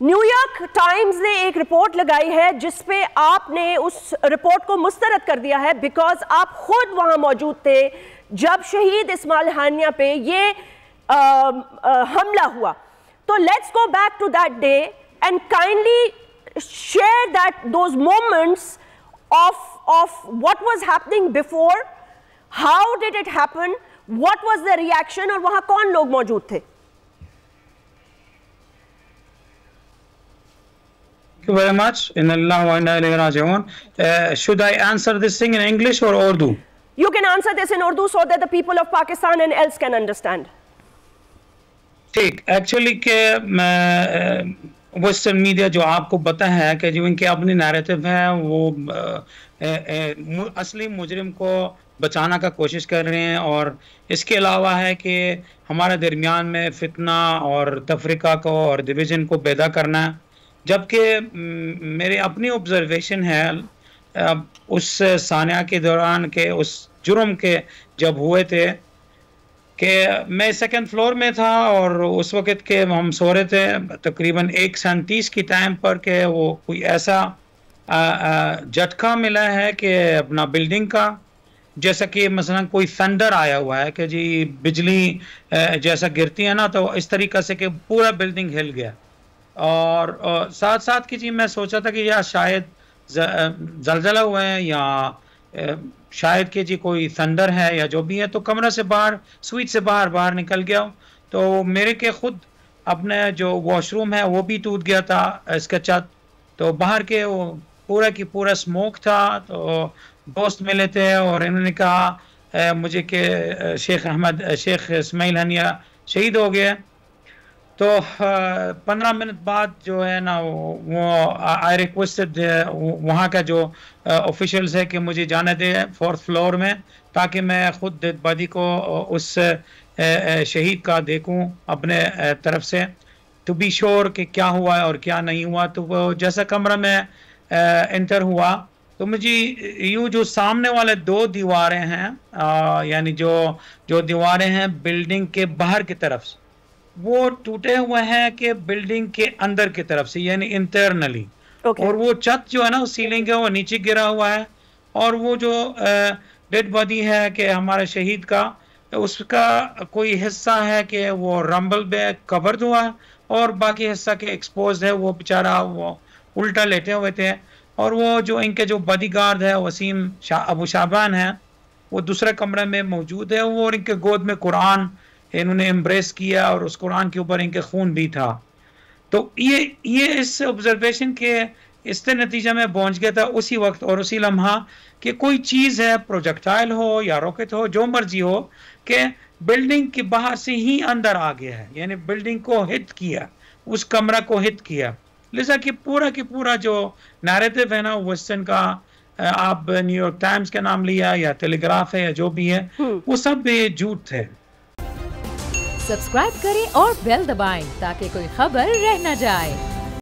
New York Times نے ایک report لگائی ہے جس پہ آپ نے اس رپورٹ کو مسترد کر دیا ہے بیکاز آپ خود وہاں موجود تھے جب شہید اسماعیل ہانیہ پہ یہ حملہ ہوا. تو let's go back to that day and kindly share that those moments of what was happening before, how did it happen, what was the reaction اور وہاں کون لوگ موجود تھے؟ Thank you very much. Inna lillahi wa inna ilayhi raji'un. Should I answer this thing in English or Urdu? You can answer this in Urdu so that the people of Pakistan and else can understand. ٹھیک actually کہ western media جو آپ کو پتہ ہے کہ جو ان کے اپنی نیریٹو ہے وہ اصلی مجرم کو بچانا کا کوشش کر رہے ہیں اور اس کے علاوہ ہے کہ ہمارے درمیان میں فتنہ اور تفریقہ کو اور ڈویژن کو پیدا کرنا ہے. جبکہ میری اپنی آبزرویشن ہے اس ثانیہ کے دوران کہ اس جرم کے جب ہوئے تھے کہ میں سیکنڈ فلور میں تھا اور اس وقت کہ ہم سو رہے تھے تقریباً 1:37 کی ٹائم پر کہ وہ کوئی ایسا جھٹکا ملا ہے کہ اپنا بلڈنگ کا جیسا کہ مثلا کوئی تھنڈر آیا ہوا ہے کہ جی بجلی جیسا گرتی ہے نا تو اس طریقے سے کہ پورا بلڈنگ ہل گیا. اور ساتھ ساتھ کی جی میں سوچا تھا کہ یا شاید زلزلہ ہوا ہے یا شاید کہ جی کوئی تھنڈر ہے یا جو بھی ہے تو کمرہ سے باہر سویٹ سے باہر نکل گیا. تو میرے کے خود اپنے جو واش روم ہے وہ بھی ٹوٹ گیا تھا اس کا چھت. تو باہر کے وہ پورا کی پورا سموک تھا. تو دوست ملے تھے اور انہوں نے کہا مجھے کہ شیخ اسماعیل ہانیہ شہید ہو گئے. تو 15 منٹ بعد جو ہے نا وہ آئی ریکویسٹڈ وہاں کا جو آفیشلز ہے کہ مجھے جانے دے 4th فلور میں تاکہ میں خود ڈیڈ باڈی کو اس شہید کا دیکھوں اپنے طرف سے ٹو بی شور کہ کیا ہوا ہے اور کیا نہیں ہوا. تو وہ جیسا کمرہ میں انٹر ہوا تو مجھے یوں جو سامنے والے 2 دیواریں ہیں یعنی جو دیواریں ہیں بلڈنگ کے باہر کی طرف سے وہ ٹوٹے ہوئے ہیں کہ بلڈنگ کے اندر کی طرف سے یعنی انٹرنلی. اور وہ چھت جو ہے نا سیلنگ ہے وہ نیچے گرا ہوا ہے اور وہ جو ڈیڈ باڈی ہے کہ ہمارے شہید کا اس کا کوئی حصہ ہے کہ وہ رمبل میں کورڈ ہوا ہے اور باقی حصہ کے ایکسپوزڈ ہے. وہ بیچارہ وہ الٹا لیٹے ہوئے تھے اور وہ جو ان کے جو باڈی گارڈ ہے وسیم ابو شعبان ہے وہ دوسرے کمرے میں موجود ہے. وہ ان کے گود میں قرآن انہوں نے امبریس کیا اور اس قرآن کے اوپر ان کے خون بھی تھا. تو یہ اس آبزرویشن کے اس کے نتیجہ میں پہنچ گیا تھا اسی وقت اور اسی لمحہ کہ کوئی چیز ہے پروجیکٹائل ہو یا راکٹ ہو جو مرضی ہو کہ بلڈنگ کے باہر سے ہی اندر آ گیا ہے یعنی بلڈنگ کو ہٹ کیا اس کمرہ کو ہٹ کیا. لہذا کہ پورا جو نیریٹو ہے نا ویسٹرن کا آپ نیو یارک ٹائمز کا نام لیا یا ٹیلی گراف ہے یا جو بھی ہے وہ سب جھوٹ تھے. سبسکرائب کریں اور بیل دبائیں تاکہ کوئی خبر رہ نہ جائے.